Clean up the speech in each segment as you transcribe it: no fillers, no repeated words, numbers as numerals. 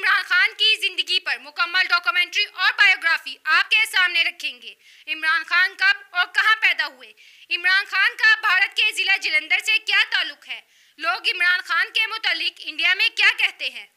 इमरान खान की जिंदगी पर मुकम्मल डॉक्यूमेंट्री और बायोग्राफी आपके सामने रखेंगे। इमरान खान कब और कहां पैदा हुए, इमरान खान का भारत के जिला जलंधर से क्या ताल्लुक है, लोग इमरान खान के मुतालिक इंडिया में क्या कहते हैं,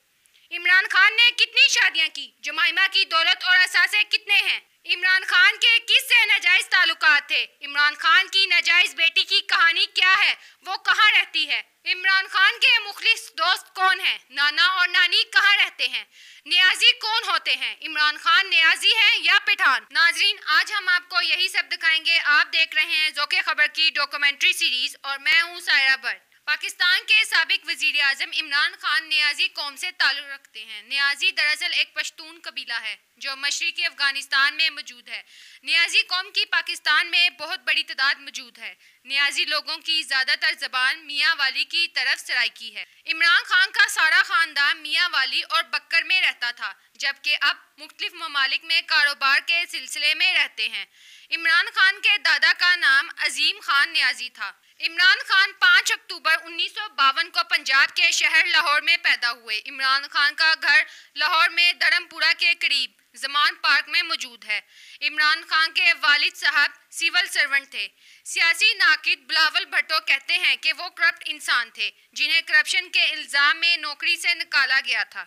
इमरान खान ने कितनी शादियां की, जुमाइमा की दौलत और असासे कितने हैं, इमरान खान के किससे नाजायज ताल्लुकात थे, इमरान खान की नाजायज बेटी की कहानी क्या है, वो कहाँ रहती है, इमरान खान के मुखलिस दोस्त कौन हैं, नाना और नानी कहाँ रहते हैं, नियाजी कौन होते हैं, इमरान खान नियाजी हैं या पठान। नाजरीन, आज हम आपको यही सब दिखाएंगे। आप देख रहे हैं ज़ौक़े खबर की डॉक्यूमेंट्री सीरीज और मैं हूँ सायरा भट्ट। पाकिस्तान के साबिक वजीर आजम इमरान खान नियाजी कौम से ताल्लुक़ रखते हैं। नियाजी दरअसल एक पश्तून कबीला है जो मशरिकी अफगानिस्तान में मौजूद है। नियाजी कौम की पाकिस्तान में बहुत बड़ी तादाद मौजूद है। नियाजी लोगों की ज़्यादातर ज़बान मियाँ वाली की तरफ सराइकी है। इमरान खान का सारा ख़ानदान मियाँ वाली और बक्कर में रहता था, जबकि अब मुख्तलिफ ममालिक में कारोबार के सिलसिले में रहते हैं। इमरान खान के दादा का नाम अजीम खान नियाजी था। इमरान खान 5 अक्टूबर 1952 को पंजाब के शहर लाहौर में पैदा हुए। इमरान खान का घर लाहौर में धर्मपुरा के करीब जमान पार्क में मौजूद है। इमरान खान के वालिद साहब सिविल सर्वेंट थे। सियासी नाकिद बिलावल भुट्टो कहते हैं कि वो करप्ट इंसान थे जिन्हें करप्शन के इल्ज़ाम में नौकरी से निकाला गया था।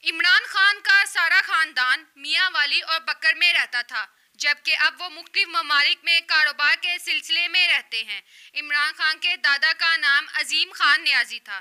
इमरान खान का सारा खानदान मियाँ वाली और बक्कर में रहता था, जबकि अब वो मुख्तलिफ ममालिक में कारोबार के सिलसिले में रहते हैं। इमरान खान के दादा का नाम अजीम खान नियाजी था।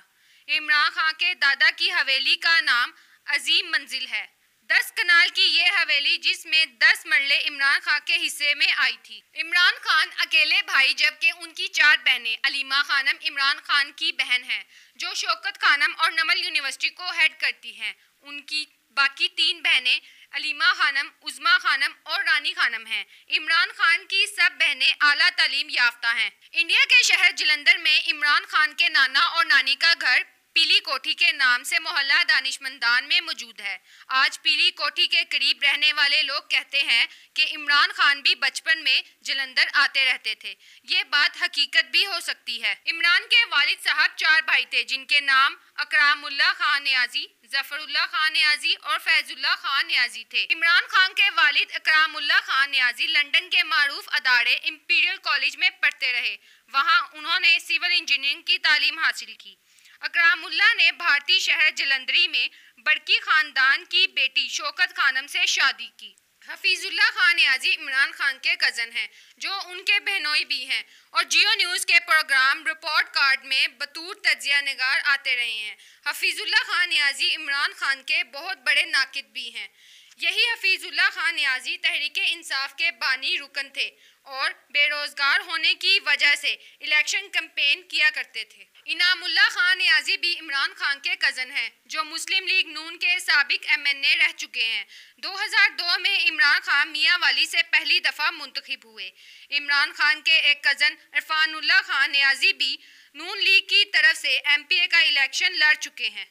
इमरान खान के दादा की हवेली का नाम अजीम मंजिल है। 10 कनाल की ये हवेली जिसमें 10 मरले इमरान खान के हिस्से में आई थी। इमरान खान अकेले भाई, जबकि उनकी 4 बहनें। अलीमा खानम इमरान खान की बहन है जो शौकत खानम और नमल यूनिवर्सिटी को हेड करती हैं। उनकी बाकी 3 बहनें अलीमा खानम, उज़मा खानम और रानी खानम हैं। इमरान खान की सब बहनें आला तालीम याफ्ता हैं। इंडिया के शहर जलंधर में इमरान खान के नाना और नानी का घर पीली कोठी के नाम से मोहल्ला दानिशमंदान में मौजूद है। आज पीली कोठी के करीब रहने वाले लोग कहते हैं कि इमरान खान भी बचपन में जलंधर आते रहते थे। ये बात हकीकत भी हो सकती है। इमरान के वालिद साहब 4 भाई थे जिनके नाम अकरामुल्लाह खान नियाजी, जफरुल्लाह खान नियाजी और फैजुल्लाह खान नियाजी थे। इमरान खान के वालिद अकरामुल्लाह खान नियाजी लंदन के मारूफ अदारे इंपीरियल कॉलेज में पढ़ते रहे। वहाँ उन्होंने सिविल इंजीनियरिंग की तालीम हासिल की। अकरामुल्लाह ने भारतीय शहर जलंधरी में बड़की खानदान की बेटी शौकत खानम से शादी की। हफीजुल्लाह खान नियाजी इमरान खान के कज़न हैं जो उनके बहनोई भी हैं और जियो न्यूज़ के प्रोग्राम रिपोर्ट कार्ड में बतूर तजिया निगार आते रहे हैं। हफीजुल्लाह खान नियाजी इमरान खान के बहुत बड़े नाकिद भी हैं। यही हफीजुल्लाह खान नियाजी तहरीक इंसाफ के बानी रुकन थे और बेरोजगार होने की वजह से इलेक्शन कैंपेन किया करते थे। इनामुल्लाह खान नियाजी भी इमरान खान के कज़न हैं जो मुस्लिम लीग नून के साबिक MNA रह चुके हैं। 2002 में इमरान खान मियाँ वाली से पहली दफ़ा मुंतखब हुए। इमरान खान के एक कज़न इरफानुल्लाह खान नियाजी भी नून लीग की तरफ से MPA का इलेक्शन लड़ चुके हैं।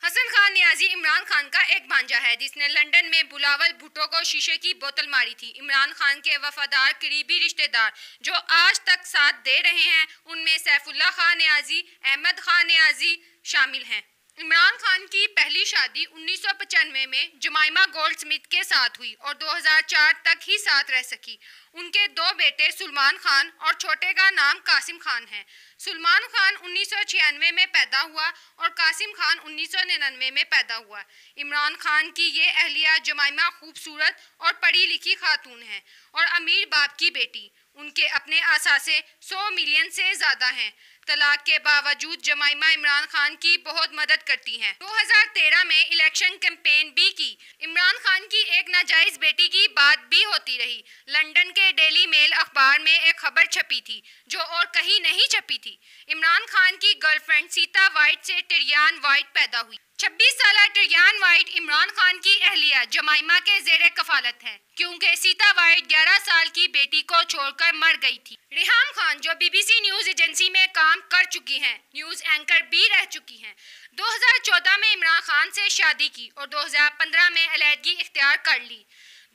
हसन खान नियाजी इमरान खान का एक भांजा है जिसने लंदन में बिलावल भुट्टो को शीशे की बोतल मारी थी। इमरान खान के वफादार करीबी रिश्तेदार जो आज तक साथ दे रहे हैं उनमें सैफुल्लाह खान नियाजी, अहमद खान नियाजी शामिल हैं। इमरान खान की पहली शादी 1995 में जुमाइमा गोल्ड स्मिथ के साथ हुई और 2004 तक ही साथ रह सकी। उनके 2 बेटे सुलमान खान और छोटे का नाम कासिम खान है। सुलमान खान 1996 में पैदा हुआ और कासिम खान 1999 में पैदा हुआ। इमरान खान की ये अहलिया जुमाइमा खूबसूरत और पढ़ी लिखी खातून है और अमीर बाप की बेटी। उनके अपने असासे 100 मिलियन से ज़्यादा हैं। तलाक के बावजूद जमाइमा इमरान खान की बहुत मदद करती हैं। 2013 में इलेक्शन कैंपेन भी की। इमरान खान की एक नाजायज बेटी की बात भी होती रही। लंदन के डेली मेल अखबार में एक खबर छपी थी जो और कहीं नहीं छपी थी। इमरान खान की गर्लफ्रेंड सीता वाइट से टिरियान वाइट पैदा हुई। 26 साल टिरियान वाइट इमरान खान की अहलिया जमाइमा के ज़ेरे कफालत है क्योंकि सीता वाइट 11 साल की बेटी को छोड़कर मर गई थी। रिहाम खान जो BBC न्यूज़ एजेंसी में काम कर चुकी हैं, न्यूज़ एंकर भी रह चुकी हैं, 2014 में इमरान खान से शादी की और 2015 में अलहदगी इख्तियार कर ली।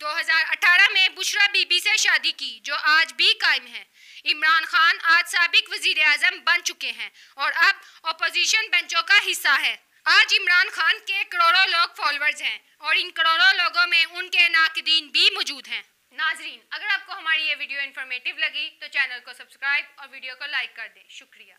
2018 में बुशरा बीबी से शादी की जो आज भी कायम है। इमरान खान आज साबिक वजीर आजम बन चुके हैं और अब अपोजिशन बेंचों का हिस्सा है। आज इमरान खान के करोड़ों लोग फॉलोअर्स हैं और इन करोड़ों लोगों में उनके नाक़दीन भी मौजूद हैं। नाजरीन, अगर आपको हमारी ये वीडियो इन्फॉर्मेटिव लगी तो चैनल को सब्सक्राइब और वीडियो को लाइक कर दें। शुक्रिया।